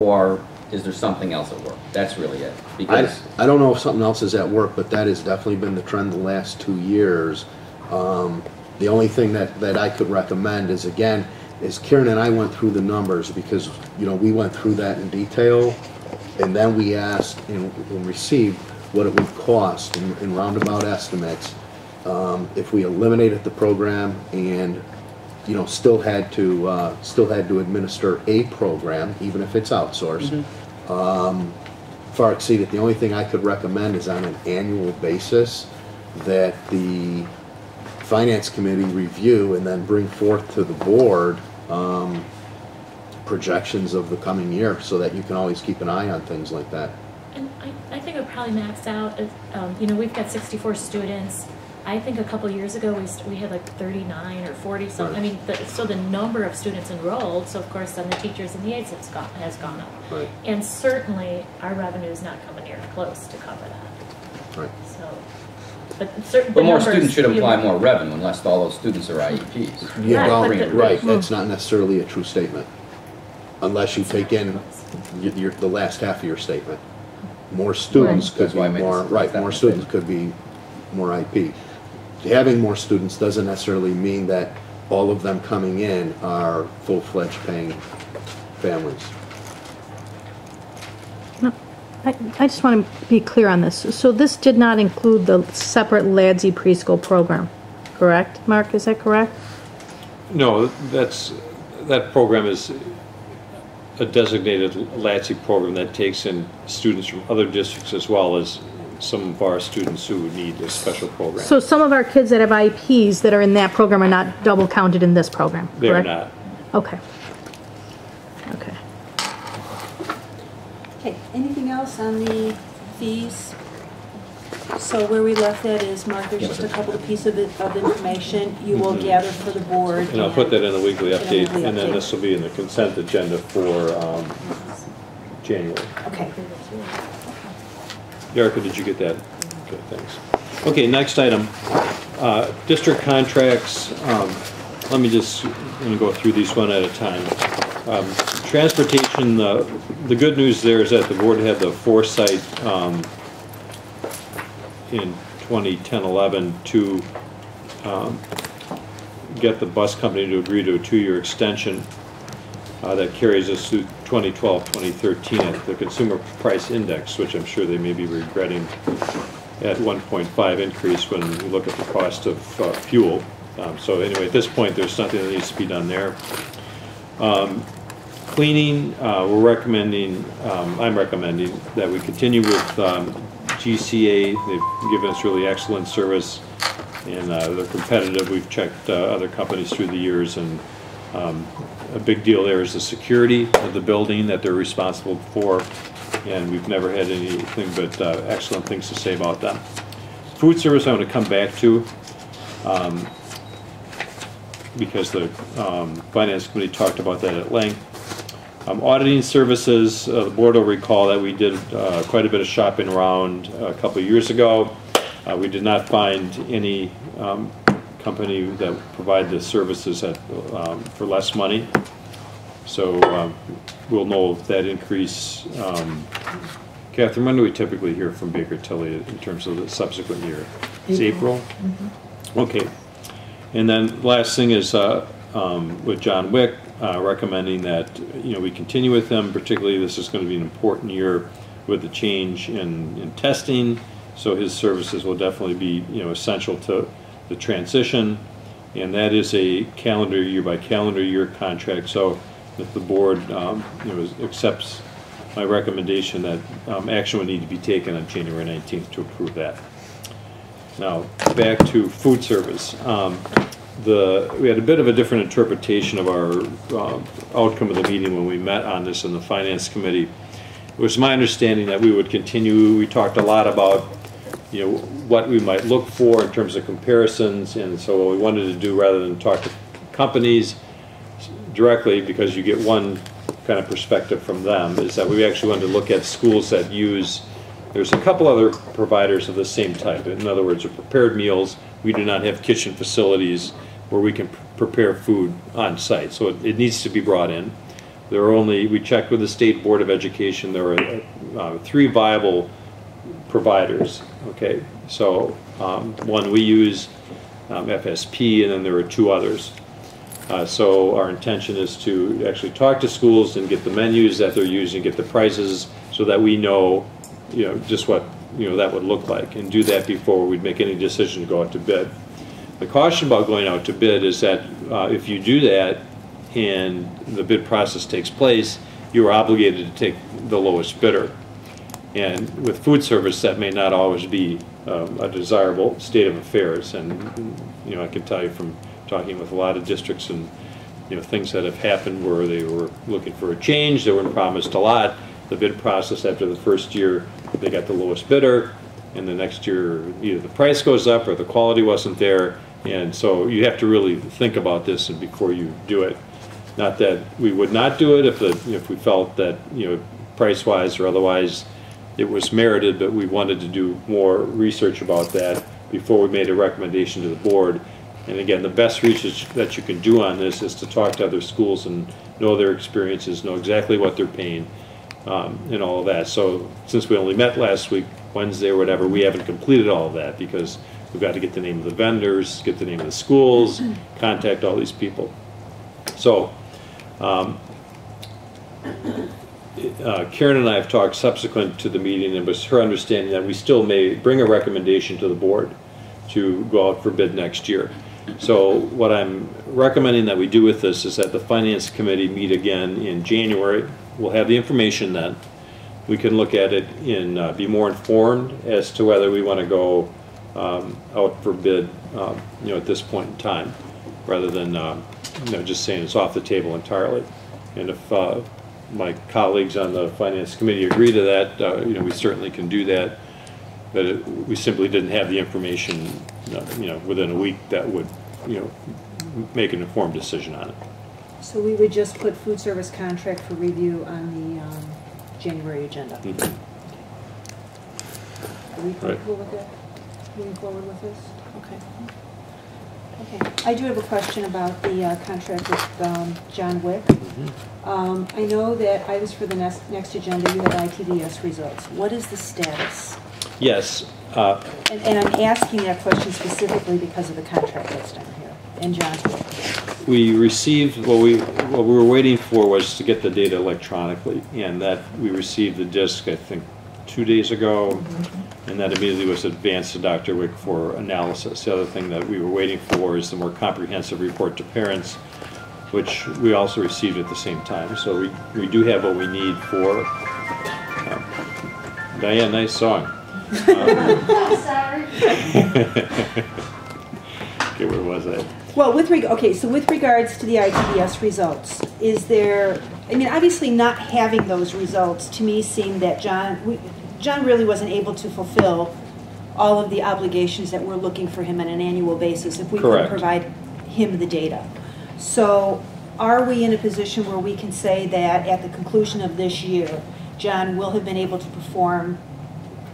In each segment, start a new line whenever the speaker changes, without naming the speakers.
or is there something else at work? That's really it. Because
I don't know if something else is at work, but that has definitely been the trend the last 2 years. The only thing that I could recommend is, again, is Karen and I went through the numbers, because we went through that in detail, and then we asked and received what it would cost in roundabout estimates if we eliminated the program and still had to administer a program, even if it's outsourced. Far exceeded. The only thing I could recommend is on an annual basis that the Finance Committee review and then bring forth to the board projections of the coming year, so that you can always keep an eye on things like that.
And I think it would probably max out if, we've got 64 students. I think a couple years ago we had like 39 or 40 something. Right. I mean, so the number of students enrolled, so of course then the teachers and the aides has gone up.
Right.
And certainly our revenue is not coming near close to cover that.
Right.
So,
but more students should imply more revenue, unless all those students are IEPs.
Yeah, right. That's not necessarily a true statement, unless you take in the last half of your statement. More students could be more. Right. More students could be more IP. Having more students doesn't necessarily mean that all of them coming in are full-fledged paying families.
No, I just want to be clear on this. So this did not include the separate LADSI preschool program, correct? Mark, is that correct?
No, that program is a designated LADSI program that takes in students from other districts, as well as some of our students who need a special program.
So some of our kids that have IEPs that are in that program are not double counted in this program, correct?
They're not.
Okay. Okay.
Okay, anything else on the fees? So where we left that is, Mark, there's just a couple of pieces of information you will gather for the board.
And I'll put that in the weekly update, and then this will be in the consent agenda for January.
Okay.
Erica, did you get that? Okay, thanks. Okay, next item, district contracts. Let me just go through these one at a time. Transportation, the good news there is that the board had the foresight in 2010-11 to get the bus company to agree to a 2-year extension that carries us through 2012-2013 at the Consumer Price Index, which I'm sure they may be regretting at 1.5 increase when we look at the cost of fuel. So anyway, at this point, there's nothing that needs to be done there. Cleaning, I'm recommending that we continue with GCA. They've given us really excellent service, and they're competitive. We've checked other companies through the years, and a big deal there is the security of the building that they're responsible for, and we've never had anything but excellent things to say about them. Food service I want to come back to, because the Finance Committee talked about that at length. Auditing services, the board will recall that we did quite a bit of shopping around a couple of years ago. We did not find any company that provide the services at, for less money. So we'll know that increase. Catherine, when do we typically hear from Baker Tilly in terms of the subsequent year? It's April? Okay. And then last thing is with John Wick, recommending that we continue with them. Particularly, this is going to be an important year with the change in testing. So his services will definitely be essential to the transition, and that is a calendar year by calendar year contract. So if the board accepts my recommendation, that action would need to be taken on January 19th to approve that. Now back to food service. We had a bit of a different interpretation of our outcome of the meeting when we met on this in the Finance Committee. It was my understanding that we would continue. We talked a lot about what we might look for in terms of comparisons, and so what we wanted to do, rather than talk to companies directly, because you get one kind of perspective from them, is that we actually wanted to look at schools that use, there's a couple other providers of the same type. In other words, are prepared meals. We do not have kitchen facilities where we can prepare food on site, so it needs to be brought in. there are only, we checked with the State Board of Education, there are 3 viable providers, okay? So one we use, FSP, and then there are 2 others. So our intention is to actually talk to schools and get the menus that they're using, get the prices, so that we know, just what, that would look like, and do that before we'd make any decision to go out to bid. The caution about going out to bid is that if you do that and the bid process takes place, you are obligated to take the lowest bidder. And with food service, that may not always be a desirable state of affairs. And I can tell you from talking with a lot of districts and things that have happened where they were looking for a change, they were promised a lot. The bid process after the first year, they got the lowest bidder, and the next year either the price goes up or the quality wasn't there. And so you have to really think about this and before you do it. Not that we would not do it if we felt that price-wise or otherwise it was merited, but we wanted to do more research about that before we made a recommendation to the board. And again, the best research that you can do on this is to talk to other schools and know their experiences, know exactly what they're paying, and all of that. So since we only met last week, Wednesday or whatever, we haven't completed all of that because we've got to get the name of the vendors, get the name of the schools, contact all these people. So Karen and I have talked subsequent to the meeting, and it was her understanding that we still may bring a recommendation to the board to go out for bid next year. So what I'm recommending that we do with this is that the Finance Committee meet again in January. We'll have the information then. We can look at it and be more informed as to whether we want to go out for bid at this point in time, rather than just saying it's off the table entirely. And if my colleagues on the Finance Committee agree to that, we certainly can do that. But we simply didn't have the information, within a week that would, make an informed decision on it.
So we would just put food service contract for review on the January agenda.
Mm-hmm.
Are we comfortable with that? Moving forward with this? Okay. Okay. I do have a question about the contract with John Wick.
Mm-hmm.
I know that items for the next agenda, you have ITBS results. What is the status?
Yes.
And I'm asking that question specifically because of the contract that's down here and John's work.
We received, what we were waiting for was to get the data electronically, and that we received the disk, I think, 2 days ago, and that immediately was advanced to Dr. Wick for analysis. The other thing that we were waiting for is the more comprehensive report to parents, which we also received at the same time. So we do have what we need for, Diane, nice song.
Sorry.
Okay, where was I?
Well, with regards to the ITBS results, is there, obviously not having those results to me seemed that John really wasn't able to fulfill all of the obligations that we're looking for him on an annual basis if we could provide him the data. So are we in a position where we can say that at the conclusion of this year, John will have been able to perform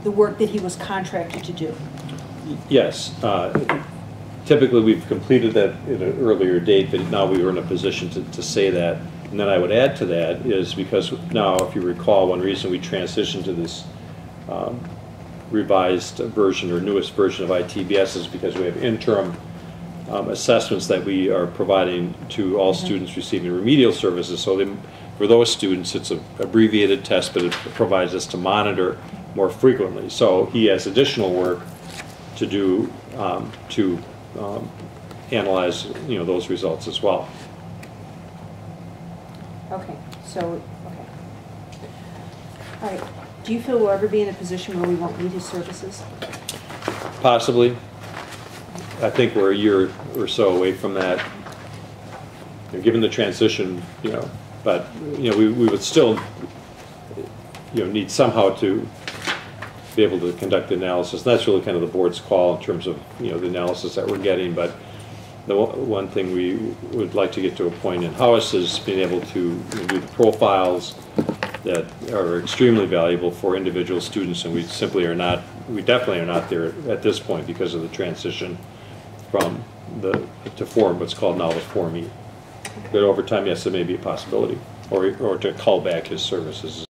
the work that he was contracted to do?
Yes. Typically, we've completed that at an earlier date, but now we were in a position to say that. And then I would add to that is because now, if you recall, one reason we transitioned to this revised version or newest version of ITBS is because we have interim assessments that we are providing to all students receiving remedial services. So for those students, it's an abbreviated test, but it provides us to monitor more frequently. So he has additional work to do to analyze, those results as well.
Okay. All right. Do you feel we'll ever be in a position where we won't need his services?
Possibly. I think we're a year or so away from that. Given the transition, but we would still, need somehow to be able to conduct the analysis. And that's really kind of the board's call in terms of the analysis that we're getting. But the one thing we would like to get to a point in-house is being able to do the profiles that are extremely valuable for individual students, and we definitely are not there at this point because of the transition to form, what's called now the Form E. But over time, yes, it may be a possibility. or to call back his services